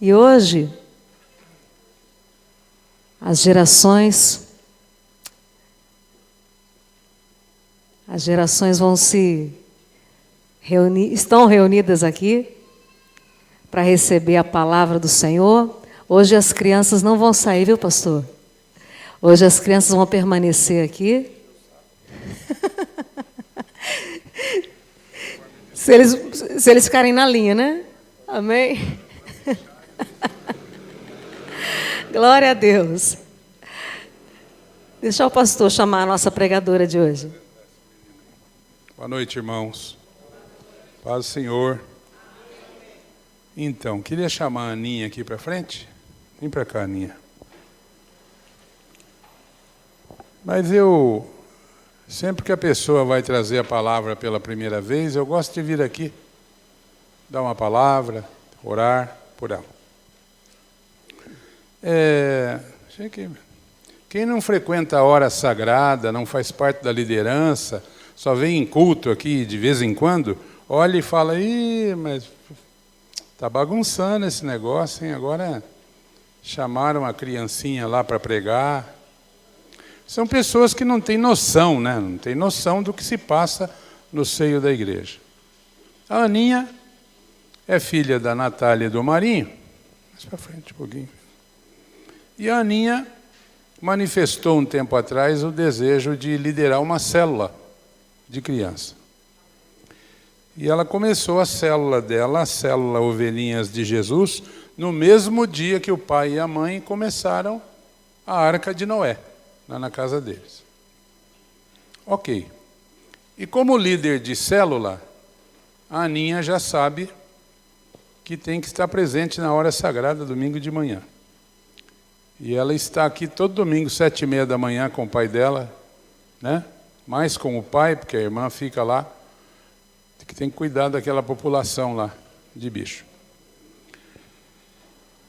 E hoje, as gerações vão se reunir, estão reunidas aqui para receber a palavra do Senhor. Hoje as crianças não vão sair, viu, pastor? Hoje as crianças vão permanecer aqui. Se eles ficarem na linha, né? Amém? Glória a Deus. Deixa o pastor chamar a nossa pregadora de hoje. Boa noite, irmãos. Paz do Senhor. Então, queria chamar a Aninha aqui para frente. Vem para cá, Aninha. Mas sempre que a pessoa vai trazer a palavra pela primeira vez, eu gosto de vir aqui, dar uma palavra, orar por ela. Quem não frequenta a hora sagrada, não faz parte da liderança, só vem em culto aqui de vez em quando, olha e fala, mas está bagunçando esse negócio, hein? Agora chamaram a criancinha lá para pregar. São pessoas que não têm noção, né? Não têm noção do que se passa no seio da igreja. A Aninha é filha da Natália e do Marinho. Mais para frente um pouquinho. E a Aninha manifestou um tempo atrás o desejo de liderar uma célula de criança. E ela começou a célula dela, a célula Ovelhinhas de Jesus, no mesmo dia que o pai e a mãe começaram a Arca de Noé, lá na casa deles. Ok. E como líder de célula, a Aninha já sabe que tem que estar presente na hora sagrada, domingo de manhã. E ela está aqui todo domingo, 7h30 da manhã, com o pai dela, né? Mais com o pai, porque a irmã fica lá, que tem que cuidar daquela população lá de bicho.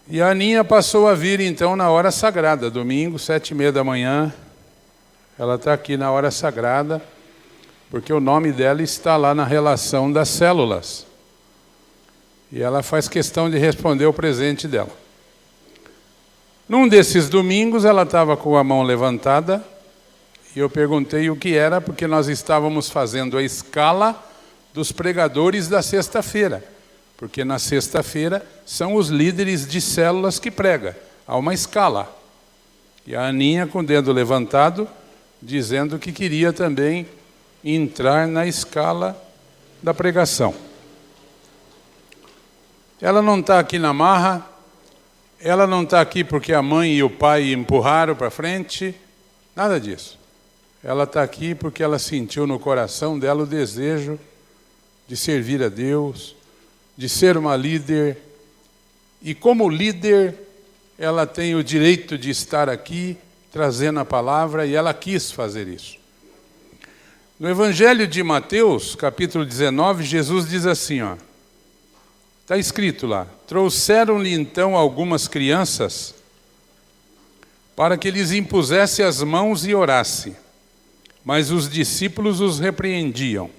E a Aninha passou a vir, então, na hora sagrada, domingo, 7h30 da manhã. Ela está aqui na hora sagrada, porque o nome dela está lá na relação das células. E ela faz questão de responder o presente dela. Num desses domingos, ela estava com a mão levantada, e eu perguntei o que era, porque nós estávamos fazendo a escala dos pregadores da sexta-feira. Porque na sexta-feira são os líderes de células que pregam. Há uma escala. E a Aninha, com o dedo levantado, dizendo que queria também entrar na escala da pregação. Ela não está aqui na marra, ela não está aqui porque a mãe e o pai empurraram para frente, nada disso. Ela está aqui porque ela sentiu no coração dela o desejo de servir a Deus, de ser uma líder, e como líder, ela tem o direito de estar aqui, trazendo a palavra, e ela quis fazer isso. No Evangelho de Mateus, capítulo 19, Jesus diz assim, está escrito lá, trouxeram-lhe então algumas crianças, para que lhes impusesse as mãos e orasse, mas os discípulos os repreendiam.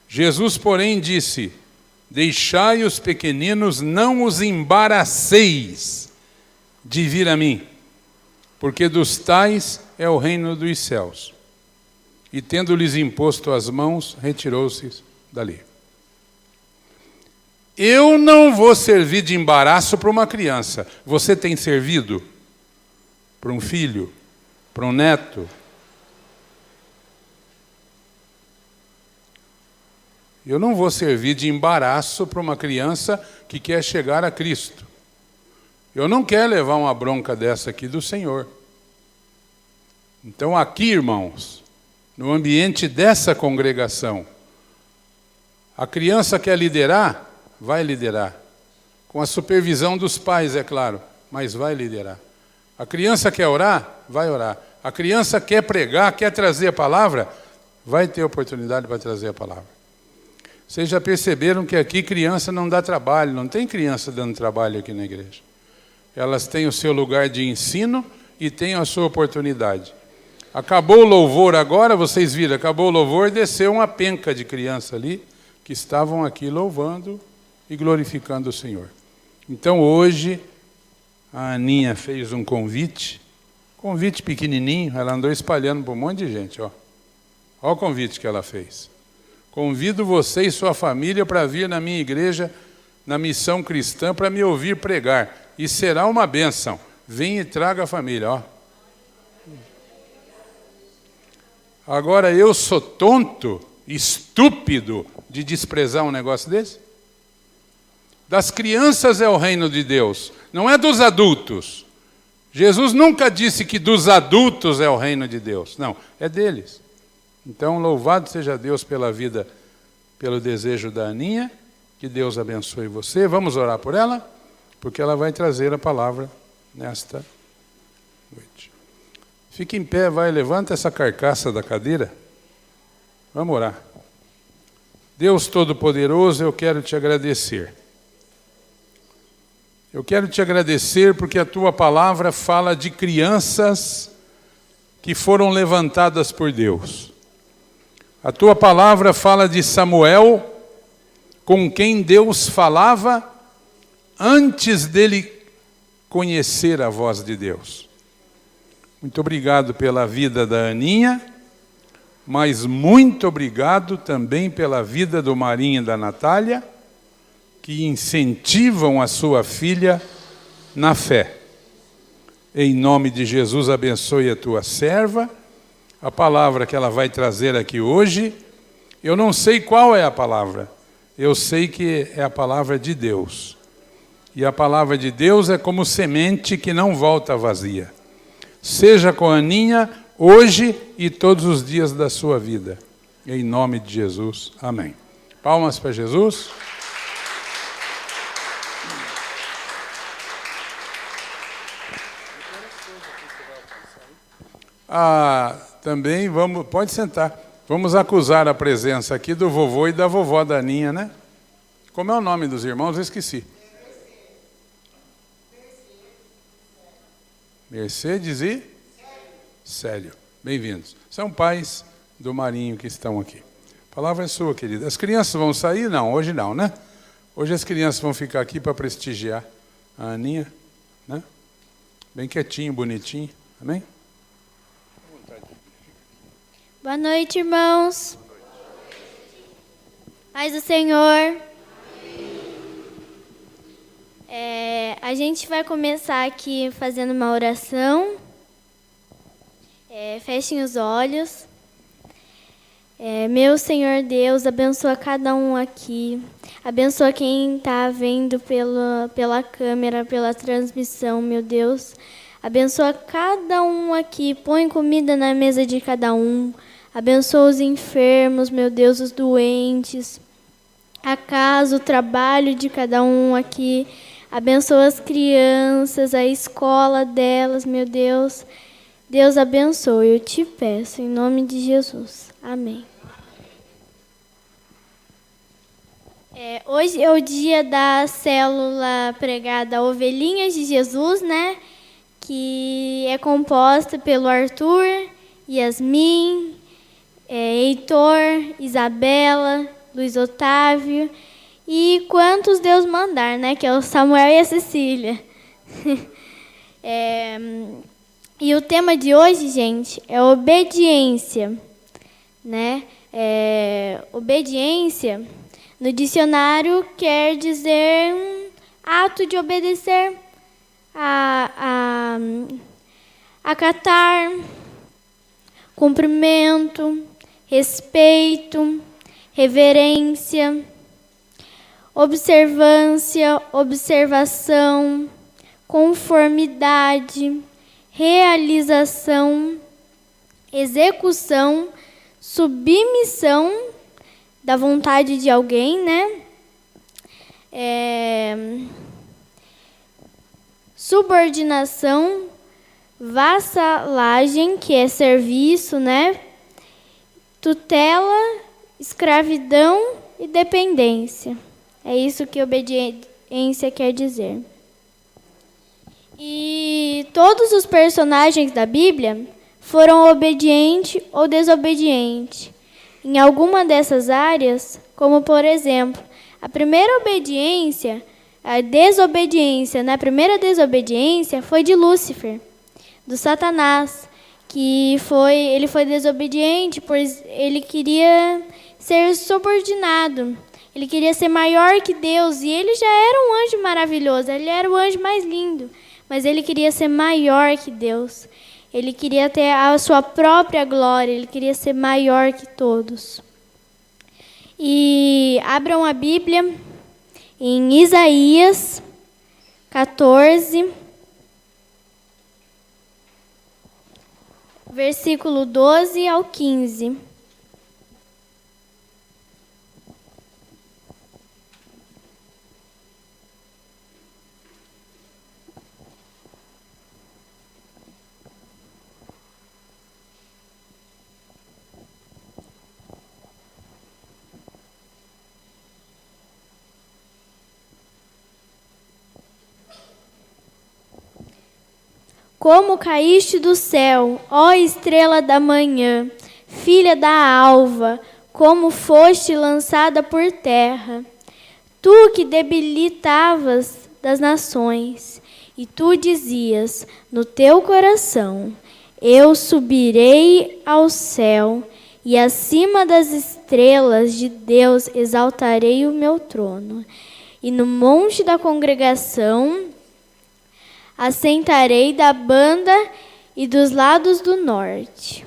Jesus, porém, disse, deixai os pequeninos, não os embaraceis de vir a mim, porque dos tais é o reino dos céus. E tendo-lhes imposto as mãos, retirou-se dali. Eu não vou servir de embaraço para uma criança. Você tem servido para um filho, para um neto? Eu não vou servir de embaraço para uma criança que quer chegar a Cristo. Eu não quero levar uma bronca dessa aqui do Senhor. Então aqui, irmãos, no ambiente dessa congregação, a criança quer liderar? Vai liderar. Com a supervisão dos pais, é claro, mas vai liderar. A criança quer orar? Vai orar. A criança quer pregar, quer trazer a palavra? Vai ter oportunidade para trazer a palavra. Vocês já perceberam que aqui criança não dá trabalho, não tem criança dando trabalho aqui na igreja. Elas têm o seu lugar de ensino e têm a sua oportunidade. Acabou o louvor agora, vocês viram, acabou o louvor, desceu uma penca de criança ali, que estavam aqui louvando e glorificando o Senhor. Então hoje a Aninha fez um convite pequenininho, ela andou espalhando para um monte de gente. Olha o convite que ela fez. Convido você e sua família para vir na minha igreja, na Missão Cristã, para me ouvir pregar. E será uma bênção. Vem e traga a família. Ó. Agora eu sou tonto, estúpido de desprezar um negócio desse? Das crianças é o reino de Deus, não é dos adultos. Jesus nunca disse que dos adultos é o reino de Deus. Não, é deles. Então, louvado seja Deus pela vida, pelo desejo da Aninha. Que Deus abençoe você. Vamos orar por ela, porque ela vai trazer a palavra nesta noite. Fique em pé, levanta essa carcaça da cadeira. Vamos orar. Deus Todo-Poderoso, eu quero te agradecer. Eu quero te agradecer porque a tua palavra fala de crianças que foram levantadas por Deus. A tua palavra fala de Samuel, com quem Deus falava antes dele conhecer a voz de Deus. Muito obrigado pela vida da Aninha, mas muito obrigado também pela vida do Marinho e da Natália, que incentivam a sua filha na fé. Em nome de Jesus, abençoe a tua serva. A palavra que ela vai trazer aqui hoje, eu não sei qual é a palavra, eu sei que é a palavra de Deus. E a palavra de Deus é como semente que não volta vazia. Seja com a Aninha hoje e todos os dias da sua vida. Em nome de Jesus. Amém. Palmas para Jesus. Também pode sentar. Vamos acusar a presença aqui do vovô e da vovó da Aninha, né? Como é o nome dos irmãos? Eu esqueci. Mercedes e Célio. Bem-vindos. São pais do Marinho que estão aqui. A palavra é sua, querida. As crianças vão sair? Não, hoje não, né? Hoje as crianças vão ficar aqui para prestigiar a Aninha, né? Bem quietinho, bonitinho. Amém? Boa noite, irmãos. Paz do Senhor. A gente vai começar aqui fazendo uma oração. Fechem os olhos. Meu Senhor Deus, abençoa cada um aqui. Abençoa quem está vendo pela câmera, pela transmissão, meu Deus. Abençoa cada um aqui. Põe comida na mesa de cada um. Abençoa os enfermos, meu Deus, os doentes. A casa, o trabalho de cada um aqui. Abençoa as crianças, a escola delas, meu Deus. Deus abençoe, eu te peço, em nome de Jesus. Amém. Hoje é o dia da célula pregada Ovelhinhas de Jesus, né? Que é composta pelo Arthur, Yasmin, Heitor, Isabela, Luiz Otávio e quantos Deus mandar, né? Que é o Samuel e a Cecília. E o tema de hoje, gente, é obediência, né? Obediência, no dicionário, quer dizer ato de obedecer, acatar, cumprimento, respeito, reverência, observância, observação, conformidade, realização, execução, submissão da vontade de alguém, né? Subordinação, vassalagem, que é serviço, né? Tutela, escravidão e dependência. É isso que obediência quer dizer. E todos os personagens da Bíblia foram obedientes ou desobedientes em alguma dessas áreas, como, por exemplo, a primeira obediência A desobediência, na primeira desobediência, foi de Lúcifer, do Satanás, ele foi desobediente, pois ele queria ser subordinado. Ele queria ser maior que Deus, e ele já era um anjo maravilhoso, ele era o anjo mais lindo, mas ele queria ser maior que Deus. Ele queria ter a sua própria glória, ele queria ser maior que todos. E abram a Bíblia em Isaías 14, versículo 12 ao 15. Como caíste do céu, ó estrela da manhã, filha da alva, como foste lançada por terra. Tu que debilitavas das nações, e tu dizias no teu coração: eu subirei ao céu, e acima das estrelas de Deus exaltarei o meu trono. E no monte da congregação assentarei da banda e dos lados do norte.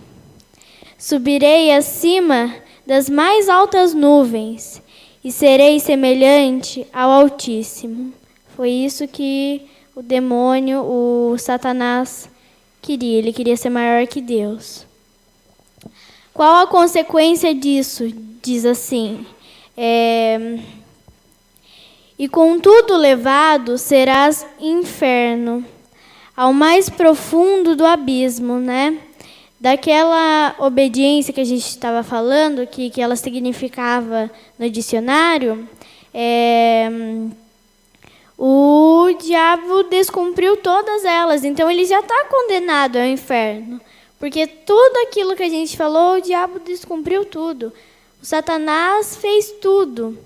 Subirei acima das mais altas nuvens e serei semelhante ao Altíssimo. Foi isso que o demônio, o Satanás, queria. Ele queria ser maior que Deus. Qual a consequência disso? Diz assim: e com tudo levado serás inferno, ao mais profundo do abismo, né? Daquela obediência que a gente estava falando, que ela significava no dicionário, o diabo descumpriu todas elas, então ele já está condenado ao inferno, porque tudo aquilo que a gente falou, o diabo descumpriu tudo. O Satanás fez tudo.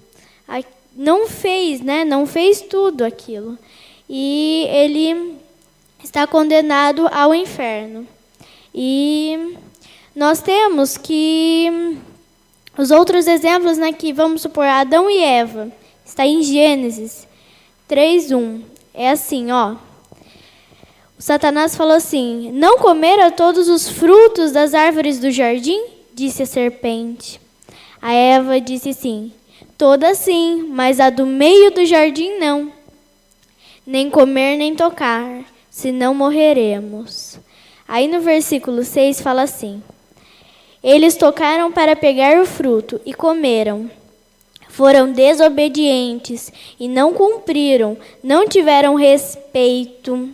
Não fez, né? Não fez tudo aquilo. E ele está condenado ao inferno. E nós temos que os outros exemplos, né, que vamos supor Adão e Eva, está em Gênesis 3:1. É assim, ó. O Satanás falou assim: não comeram todos os frutos das árvores do jardim? Disse a serpente. A Eva disse sim: toda sim, mas a do meio do jardim não. Nem comer nem tocar, senão morreremos. Aí no versículo 6 fala assim: eles tocaram para pegar o fruto e comeram. Foram desobedientes e não cumpriram, não tiveram respeito,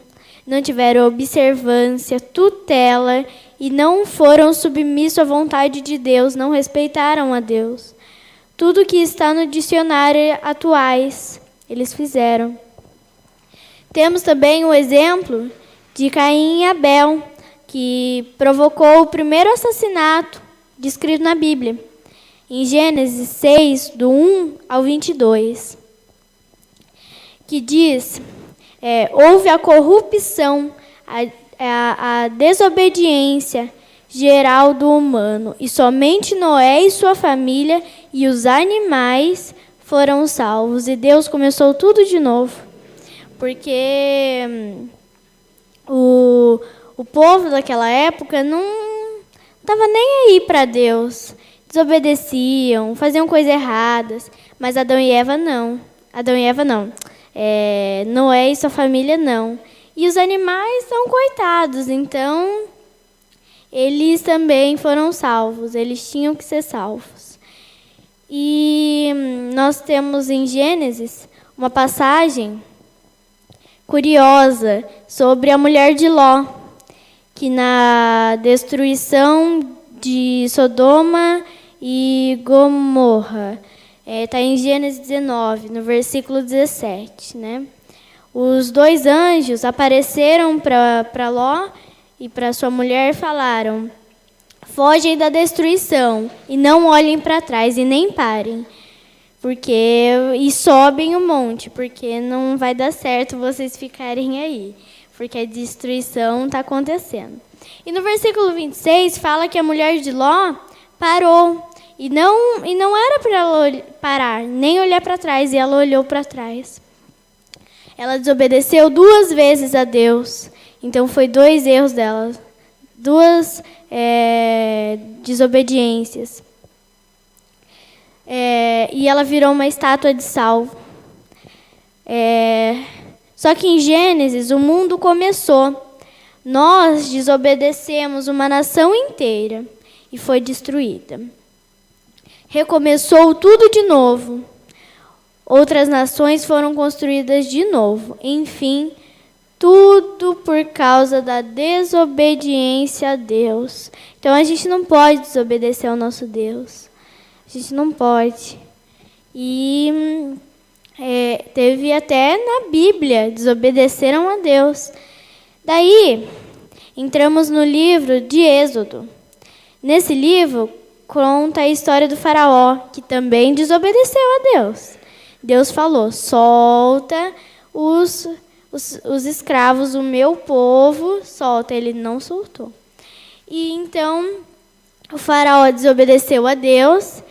não tiveram observância, tutela e não foram submissos à vontade de Deus, não respeitaram a Deus. Tudo que está no dicionário atuais, eles fizeram. Temos também o exemplo de Caim e Abel, que provocou o primeiro assassinato descrito na Bíblia, em Gênesis 6, do 1 ao 22, que diz: houve a corrupção, a desobediência geral do humano, e somente Noé e sua família e os animais foram salvos. E Deus começou tudo de novo, porque o povo daquela época não estava nem aí para Deus. Desobedeciam, faziam coisas erradas, mas Adão e Eva não. Noé e sua família não. E os animais são coitados, então eles também foram salvos, eles tinham que ser salvos. E nós temos em Gênesis uma passagem curiosa sobre a mulher de Ló, que na destruição de Sodoma e Gomorra, está em Gênesis 19, no versículo 17, né? Os dois anjos apareceram para Ló e para sua mulher e falaram: fogem da destruição e não olhem para trás e nem parem, e sobem o monte, porque não vai dar certo vocês ficarem aí, porque a destruição está acontecendo. E no versículo 26 fala que a mulher de Ló parou, e não era para ela parar, nem olhar para trás, e ela olhou para trás. Ela desobedeceu 2 vezes a Deus, então foi 2 erros dela, 2 desobediências. E ela virou uma estátua de sal. Só que em Gênesis o mundo começou. Nós desobedecemos uma nação inteira e foi destruída. Recomeçou tudo de novo. Outras nações foram construídas de novo. Enfim, tudo por causa da desobediência a Deus. Então a gente não pode desobedecer ao nosso Deus. A gente não pode. E teve até na Bíblia, desobedeceram a Deus. Daí, entramos no livro de Êxodo. Nesse livro, conta a história do faraó, que também desobedeceu a Deus. Deus falou, solta os escravos, o meu povo, solta. Ele não soltou. E então, o faraó desobedeceu a Deus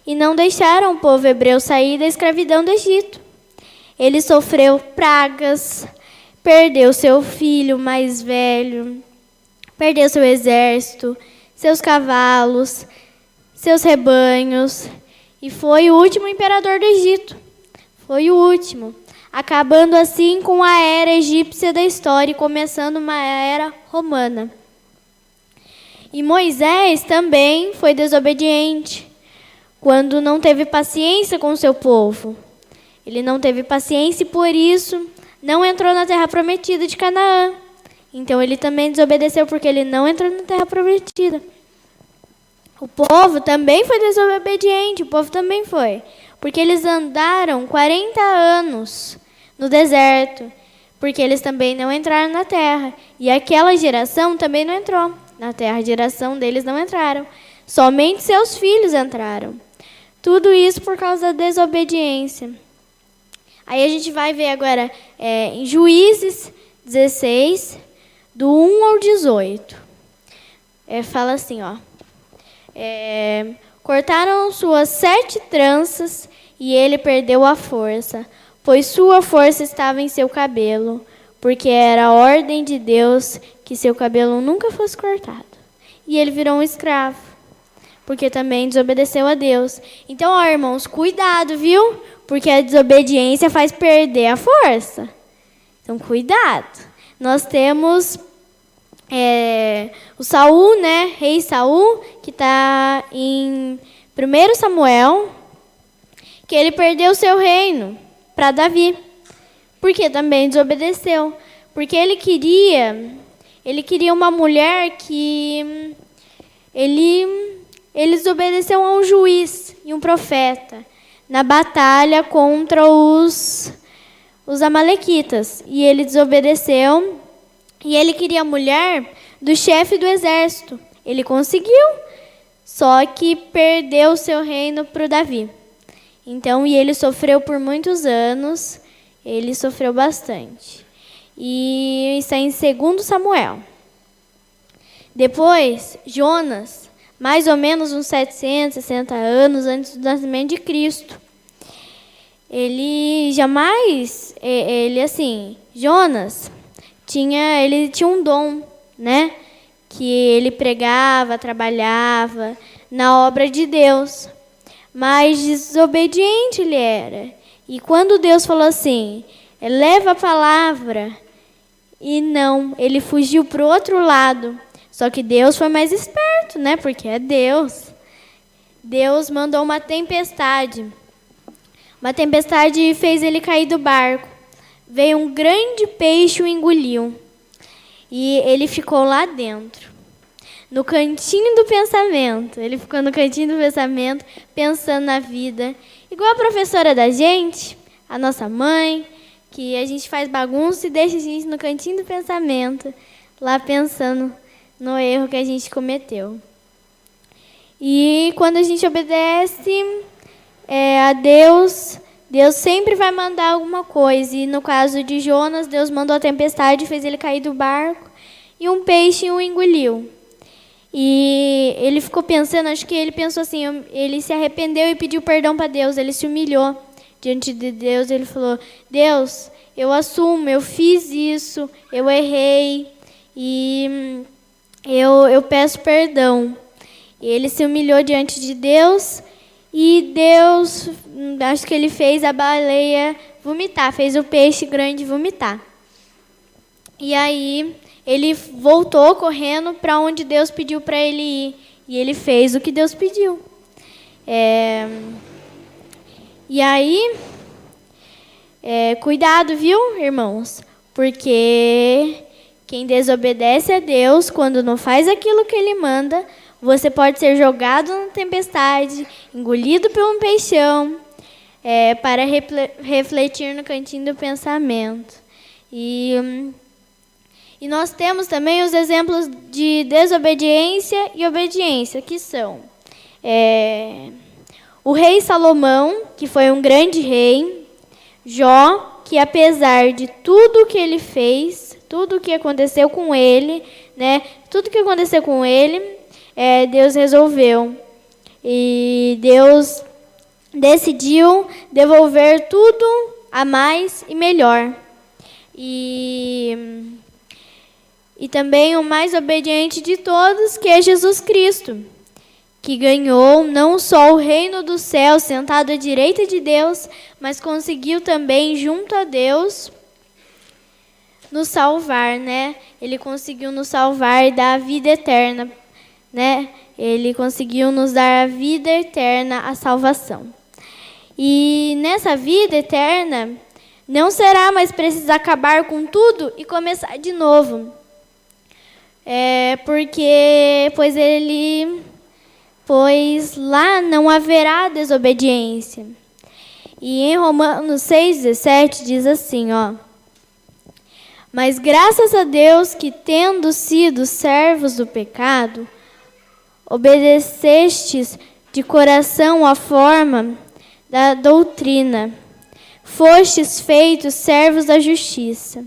e não deixaram o povo hebreu sair da escravidão do Egito. Ele sofreu pragas, perdeu seu filho mais velho, perdeu seu exército, seus cavalos, seus rebanhos, e foi o último imperador do Egito. Foi o último, acabando assim com a era egípcia da história e começando uma era romana. E Moisés também foi desobediente, quando não teve paciência com o seu povo. Ele não teve paciência e, por isso, não entrou na terra prometida de Canaã. Então, ele também desobedeceu porque ele não entrou na terra prometida. O povo também foi desobediente, o povo também foi. Porque eles andaram 40 anos no deserto, porque eles também não entraram na terra. E aquela geração também não entrou na terra, a geração deles não entraram. Somente seus filhos entraram. Tudo isso por causa da desobediência. Aí a gente vai ver agora em Juízes 16, do 1 ao 18. Fala assim, ó. Cortaram suas 7 tranças e ele perdeu a força, pois sua força estava em seu cabelo, porque era a ordem de Deus que seu cabelo nunca fosse cortado. E ele virou um escravo, porque também desobedeceu a Deus. Então, ó, irmãos, cuidado, viu? Porque a desobediência faz perder a força. Então, cuidado. Nós temos o Saul, né? Rei Saul, que está em 1 Samuel, que ele perdeu seu reino para Davi, porque também desobedeceu. Porque ele queria uma mulher que ele desobedeceu a um juiz e um profeta na batalha contra os amalequitas. E ele desobedeceu. E ele queria a mulher do chefe do exército. Ele conseguiu, só que perdeu seu reino para o Davi. Então, e ele sofreu por muitos anos, ele sofreu bastante. E está em 2 Samuel. Depois, Jonas, mais ou menos uns 760 anos antes do nascimento de Cristo. Jonas ele tinha um dom, né? Que ele pregava, trabalhava na obra de Deus. Mas desobediente ele era. E quando Deus falou assim, leva a palavra, e não, ele fugiu para o outro lado. Só que Deus foi mais esperto, né? Porque é Deus. Deus mandou uma tempestade. Uma tempestade fez ele cair do barco. Veio um grande peixe e o engoliu. E ele ficou lá dentro, no cantinho do pensamento. Ele ficou no cantinho do pensamento, pensando na vida. Igual a professora da gente, a nossa mãe, que a gente faz bagunça e deixa a gente no cantinho do pensamento, lá pensando no erro que a gente cometeu. E quando a gente obedece, a Deus sempre vai mandar alguma coisa. E no caso de Jonas, Deus mandou a tempestade, fez ele cair do barco, e um peixe o engoliu. E ele ficou pensando, acho que ele pensou assim, ele se arrependeu e pediu perdão para Deus, ele se humilhou diante de Deus, ele falou: Deus, eu assumo, eu fiz isso, eu errei, e eu peço perdão. E ele se humilhou diante de Deus, e Deus, acho que ele fez a baleia vomitar, fez o peixe grande vomitar. E aí ele voltou correndo para onde Deus pediu para ele ir, e ele fez o que Deus pediu. E aí, cuidado, viu, irmãos? Porque quem desobedece a Deus, quando não faz aquilo que Ele manda, você pode ser jogado na tempestade, engolido por um peixão, para refletir no cantinho do pensamento. E nós temos também os exemplos de desobediência e obediência, que são o rei Salomão, que foi um grande rei, Jó, que apesar de tudo que ele fez, tudo que aconteceu com ele, né, tudo que aconteceu com ele, Deus resolveu. E Deus decidiu devolver tudo a mais e melhor. E também o mais obediente de todos, que é Jesus Cristo, que ganhou não só o reino do céu sentado à direita de Deus, mas conseguiu também, junto a Deus, nos salvar, né? Ele conseguiu nos salvar e dar a vida eterna, né? Ele conseguiu nos dar a vida eterna, a salvação. E nessa vida eterna, não será mais preciso acabar com tudo e começar de novo. Pois lá não haverá desobediência. E em Romanos 6,17 diz assim, ó: Mas graças a Deus que, tendo sido servos do pecado, obedecestes de coração à forma da doutrina, fostes feitos servos da justiça.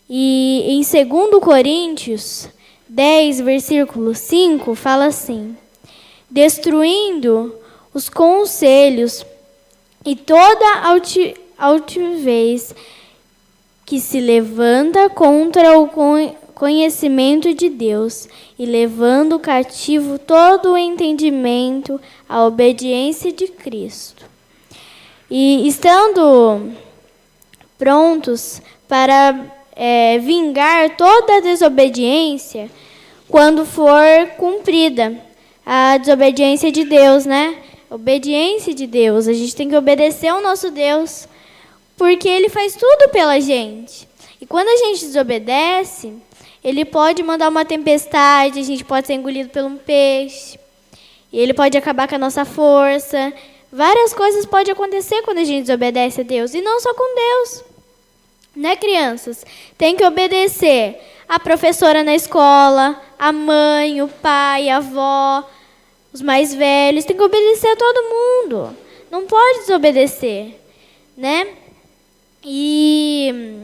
E em 2 Coríntios 10, versículo 5, fala assim: Destruindo os conselhos e toda altivez que se levanta contra o conhecimento de Deus, e levando cativo todo o entendimento à obediência de Cristo. E estando prontos para vingar toda a desobediência quando for cumprida a desobediência de Deus, né? Obediência de Deus. A gente tem que obedecer ao nosso Deus, porque Ele faz tudo pela gente. E quando a gente desobedece, Ele pode mandar uma tempestade, a gente pode ser engolido por um peixe, e Ele pode acabar com a nossa força. Várias coisas podem acontecer quando a gente desobedece a Deus, e não só com Deus. Né, crianças? Tem que obedecer a professora na escola, a mãe, o pai, a avó, os mais velhos. Tem que obedecer a todo mundo. Não pode desobedecer, né? E,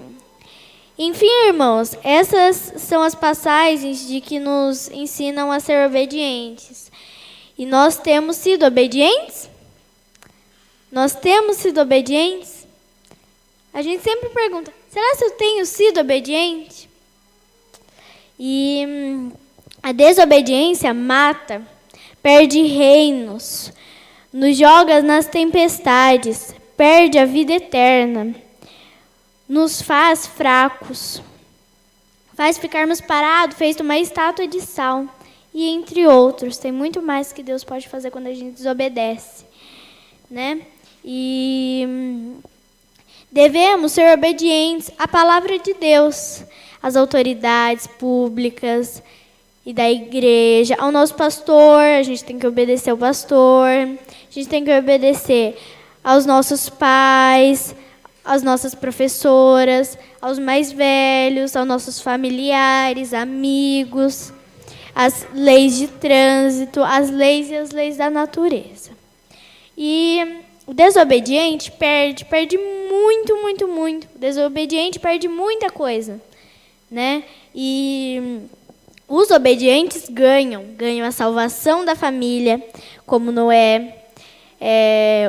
enfim, irmãos, essas são as passagens de que nos ensinam a ser obedientes. E nós temos sido obedientes? Nós temos sido obedientes? A gente sempre pergunta: será que eu tenho sido obediente? E a desobediência mata, perde reinos, nos joga nas tempestades, perde a vida eterna, nos faz fracos, faz ficarmos parados, feito uma estátua de sal, e entre outros. Tem muito mais que Deus pode fazer quando a gente desobedece, né? E devemos ser obedientes à palavra de Deus, às autoridades públicas e da igreja, ao nosso pastor. A gente tem que obedecer ao pastor, a gente tem que obedecer aos nossos pais, às nossas professoras, aos mais velhos, aos nossos familiares, amigos, às leis de trânsito, às leis e as leis da natureza. E o desobediente perde muito, muito, muito. O desobediente perde muita coisa, né? E os obedientes ganham a salvação da família, como Noé,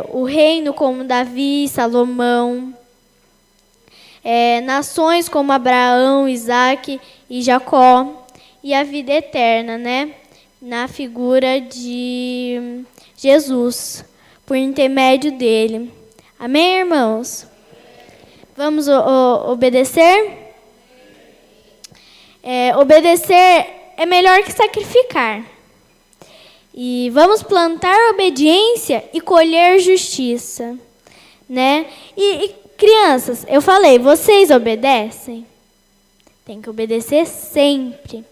o reino como Davi, Salomão, nações como Abraão, Isaac e Jacó, e a vida eterna, né? Na figura de Jesus, por intermédio dele. Amém, irmãos? Vamos obedecer? Obedecer é melhor que sacrificar. E vamos plantar obediência e colher justiça, né? E crianças, eu falei, vocês obedecem? Tem que obedecer sempre.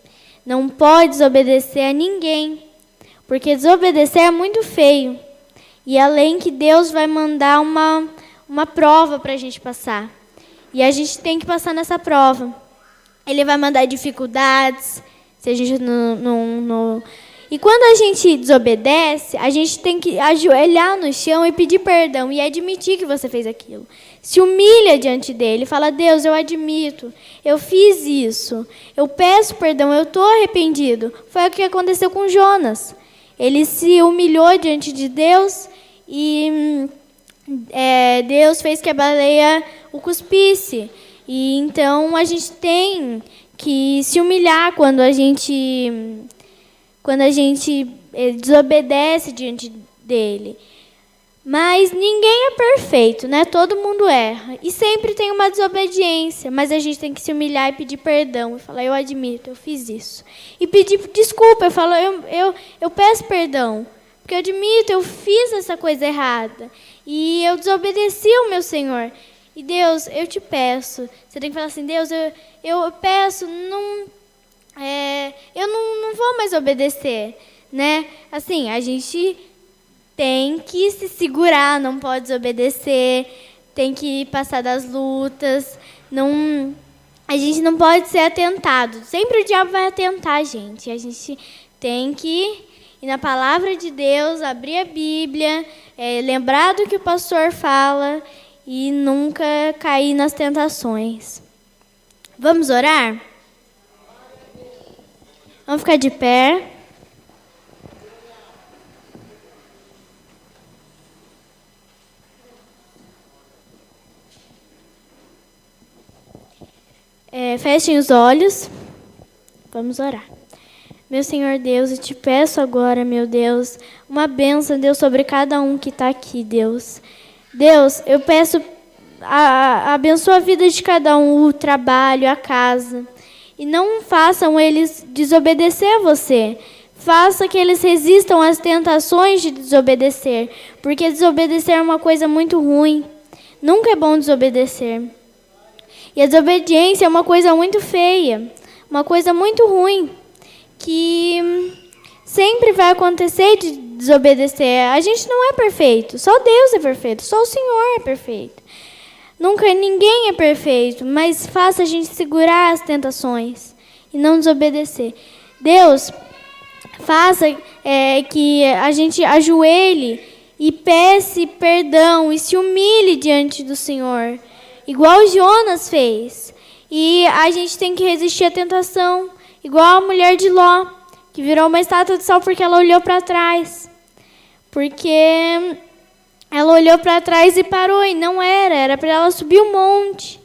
Não pode desobedecer a ninguém, porque desobedecer é muito feio. E além que Deus vai mandar uma prova para a gente passar. E a gente tem que passar nessa prova. Ele vai mandar dificuldades, se a gente não... E quando a gente desobedece, a gente tem que ajoelhar no chão e pedir perdão e admitir que você fez aquilo. Se humilha diante dele, fala, Deus, eu admito, eu fiz isso, eu peço perdão, eu estou arrependido. Foi o que aconteceu com Jonas. Ele se humilhou diante de Deus e Deus fez que a baleia o cuspisse. E então a gente tem que se humilhar quando a gente desobedece diante dele. Mas ninguém é perfeito, né? Todo mundo erra. E sempre tem uma desobediência. Mas a gente tem que se humilhar e pedir perdão. E falar, eu admito, eu fiz isso. E pedir desculpa. Eu falo, eu peço perdão. Porque eu admito, eu fiz essa coisa errada. E eu desobedeci ao meu Senhor. E Deus, eu te peço. Você tem que falar assim, Deus, eu peço, eu não vou mais obedecer, né? Assim, a gente tem que se segurar, não pode desobedecer, tem que passar das lutas, a gente não pode ser atentado. Sempre o diabo vai atentar a gente tem que ir na palavra de Deus, abrir a Bíblia, lembrar do que o pastor fala e nunca cair nas tentações. Vamos orar? Vamos ficar de pé. Fechem os olhos. Vamos orar. Meu Senhor Deus, eu te peço agora, meu Deus, uma bênção, Deus, sobre cada um que está aqui, Deus. Deus, eu peço, abençoa a vida de cada um, o trabalho, a casa. E não façam eles desobedecer a você. Faça que eles resistam às tentações de desobedecer. Porque desobedecer é uma coisa muito ruim. Nunca é bom desobedecer. E a desobediência é uma coisa muito feia. Uma coisa muito ruim. Que sempre vai acontecer de desobedecer. A gente não é perfeito. Só Deus é perfeito. Só o Senhor é perfeito. Nunca ninguém é perfeito, mas faça a gente segurar as tentações e não desobedecer. Deus, faça que a gente ajoelhe e peça perdão e se humilhe diante do Senhor, igual Jonas fez. E a gente tem que resistir à tentação, igual a mulher de Ló, que virou uma estátua de sal porque ela olhou para trás. Porque ela olhou para trás e parou, e não era para ela subir um monte,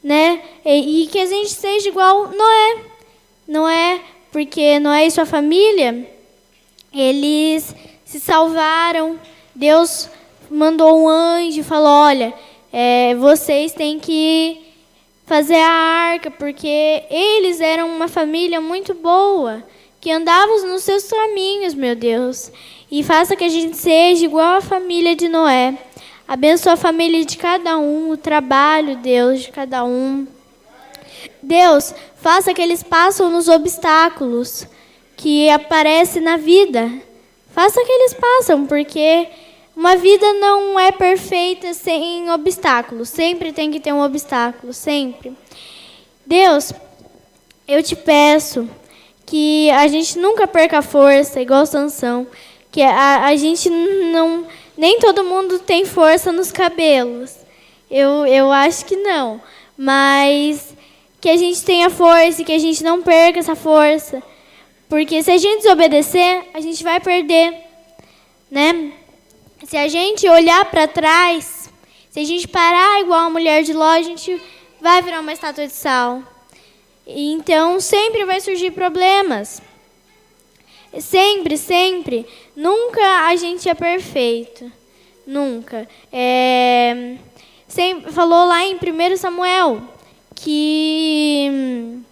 né? E que a gente seja igual Noé. Noé, porque Noé e sua família, eles se salvaram. Deus mandou um anjo e falou, olha, vocês têm que fazer a arca, porque eles eram uma família muito boa, que andavam nos seus caminhos, meu Deus. E faça que a gente seja igual a família de Noé. Abençoa a família de cada um, o trabalho, Deus, de cada um. Deus, faça que eles passem nos obstáculos que aparecem na vida. Faça que eles passem, porque uma vida não é perfeita sem obstáculos. Sempre tem que ter um obstáculo, sempre. Deus, eu te peço que a gente nunca perca a força, igual Sansão. Que a gente nem todo mundo tem força nos cabelos. Eu acho que não. Mas que a gente tenha força e que a gente não perca essa força. Porque se a gente desobedecer, a gente vai perder, né? Se a gente olhar para trás, se a gente parar igual a mulher de Ló, a gente vai virar uma estátua de sal. E então sempre vai surgir problemas. Sempre, sempre. Nunca a gente é perfeito. Nunca. Sempre, falou lá em 1 Samuel que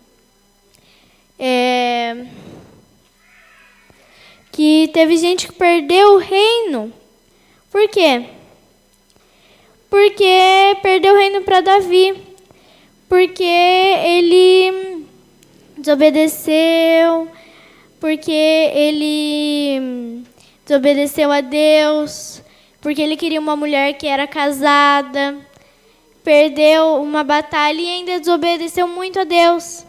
teve gente que perdeu o reino. Por quê? Porque perdeu o reino para Davi. Porque ele desobedeceu. Porque ele desobedeceu a Deus. Porque ele queria uma mulher que era casada. Perdeu uma batalha e ainda desobedeceu muito a Deus.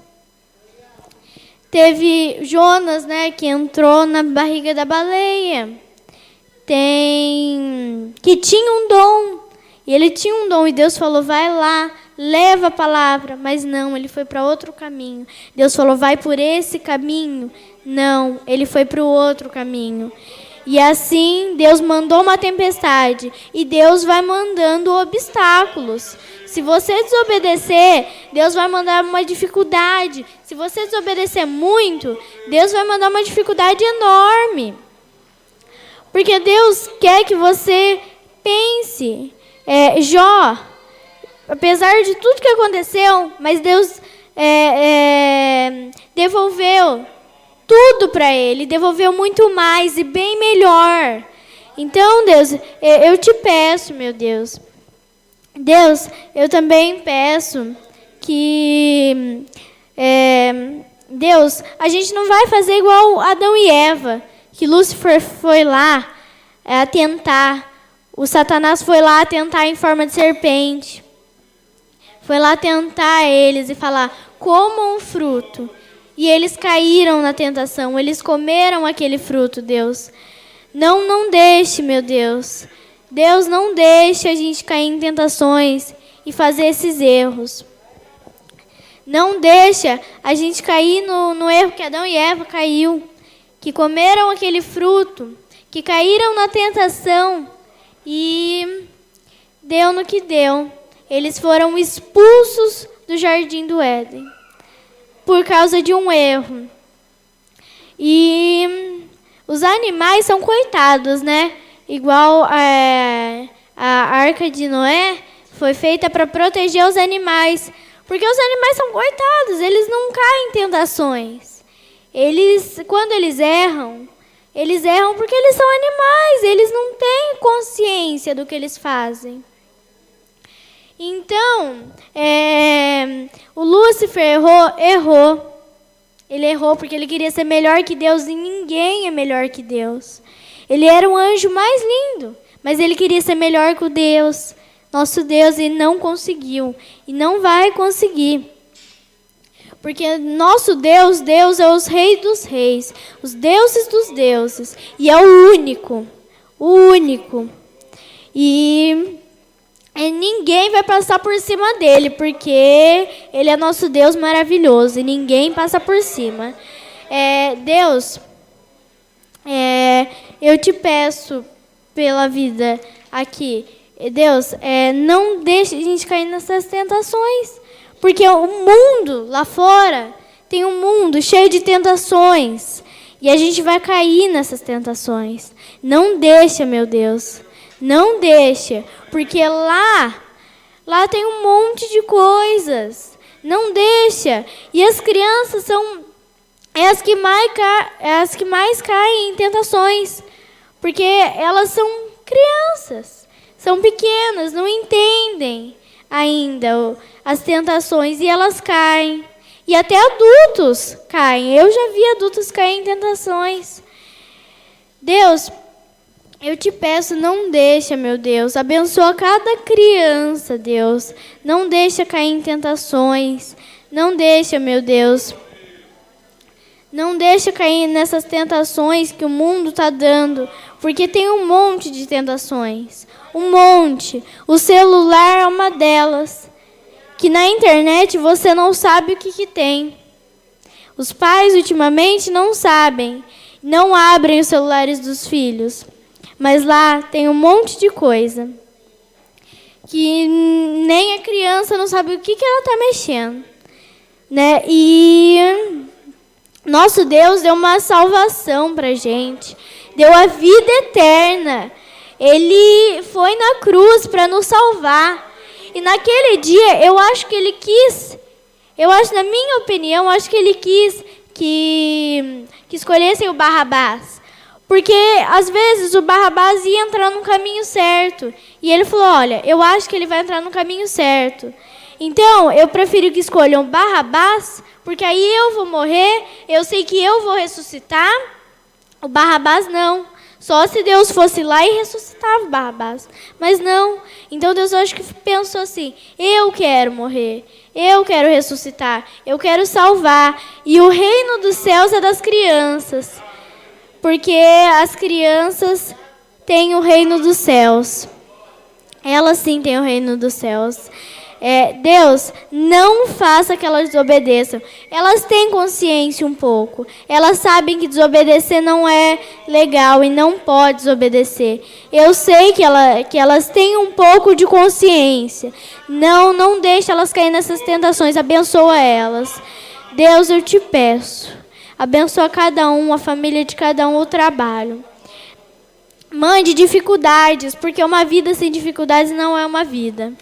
Teve Jonas, né, que entrou na barriga da baleia. Que tinha um dom. E ele tinha um dom e Deus falou, vai lá, leva a palavra. Mas não, ele foi para outro caminho. Deus falou, vai por esse caminho. Não, ele foi para o outro caminho. E assim, Deus mandou uma tempestade. E Deus vai mandando obstáculos. Se você desobedecer, Deus vai mandar uma dificuldade. Se você desobedecer muito, Deus vai mandar uma dificuldade enorme. Porque Deus quer que você pense. Jó, apesar de tudo que aconteceu, mas Deus devolveu tudo para ele, devolveu muito mais e bem melhor. Então, Deus, eu te peço, meu Deus. Deus, eu também peço que, Deus, a gente não vai fazer igual Adão e Eva, que Lúcifer foi lá tentar. O Satanás foi lá tentar em forma de serpente. Foi lá tentar eles e falar, comam um fruto. E eles caíram na tentação, eles comeram aquele fruto, Deus. Não deixe, meu Deus. Deus, não deixe a gente cair em tentações e fazer esses erros. Não deixa a gente cair no erro que Adão e Eva caiu. Que comeram aquele fruto, que caíram na tentação e deu no que deu. Eles foram expulsos do jardim do Éden por causa de um erro. E os animais são coitados, né? Igual a arca de Noé foi feita para proteger os animais. Porque os animais são coitados, eles não caem em tentações. Quando eles erram porque eles são animais, eles não têm consciência do que eles fazem. Então, o Lúcifer errou. Ele errou porque ele queria ser melhor que Deus e ninguém é melhor que Deus. Ele era o anjo mais lindo, mas ele queria ser melhor que o Deus, nosso Deus, e não conseguiu. E não vai conseguir. Porque nosso Deus é os reis dos reis, os deuses dos deuses. E é o único. E ninguém vai passar por cima dele, porque ele é nosso Deus maravilhoso e ninguém passa por cima. Deus, eu te peço pela vida aqui. Deus, não deixe a gente cair nessas tentações. Porque o mundo lá fora tem um mundo cheio de tentações. E a gente vai cair nessas tentações. Não deixa, meu Deus. Não deixa. Porque lá tem um monte de coisas. Não deixa. E as crianças são as que mais caem em tentações. Porque elas são crianças. São pequenas, não entendem ainda as tentações e elas caem. E até adultos caem. Eu já vi adultos cair em tentações. Deus, eu te peço, não deixa, meu Deus. Abençoa cada criança, Deus. Não deixa cair em tentações. Não deixa, meu Deus. Não deixa cair nessas tentações que o mundo está dando. porque tem um monte de tentações, um monte. O celular é uma delas, que na internet você não sabe o que tem. Os pais ultimamente não sabem, não abrem os celulares dos filhos, mas lá tem um monte de coisa que nem a criança não sabe o que ela está mexendo, né? E nosso Deus deu uma salvação para a gente, deu a vida eterna. Ele foi na cruz para nos salvar. E naquele dia, eu acho que ele quis, na minha opinião, acho que ele quis que escolhessem o Barrabás. Porque, às vezes, o Barrabás ia entrar no caminho certo. E ele falou, olha, eu acho que ele vai entrar no caminho certo. Então, eu prefiro que escolham o Barrabás, porque aí eu vou morrer, eu sei que eu vou ressuscitar. O Barrabás não. Só se Deus fosse lá e ressuscitava o Barrabás. Mas não. Então, Deus, eu acho que pensou assim, eu quero morrer, eu quero ressuscitar, eu quero salvar. E o reino dos céus é das crianças. Porque as crianças têm o reino dos céus. Elas sim têm o reino dos céus. Deus, não faça que elas desobedeçam. Elas têm consciência um pouco. Elas sabem que desobedecer não é legal e não pode desobedecer. Eu sei que elas têm um pouco de consciência. Não deixe elas cair nessas tentações. Abençoa elas. Deus, eu te peço. Abençoa cada um, a família de cada um, o trabalho. Mande dificuldades, porque uma vida sem dificuldades não é uma vida.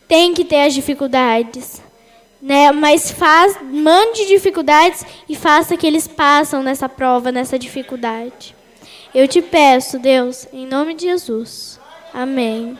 Tem que ter as dificuldades, né? Mas mande dificuldades e faça que eles passem nessa prova, nessa dificuldade. Eu te peço, Deus, em nome de Jesus. Amém.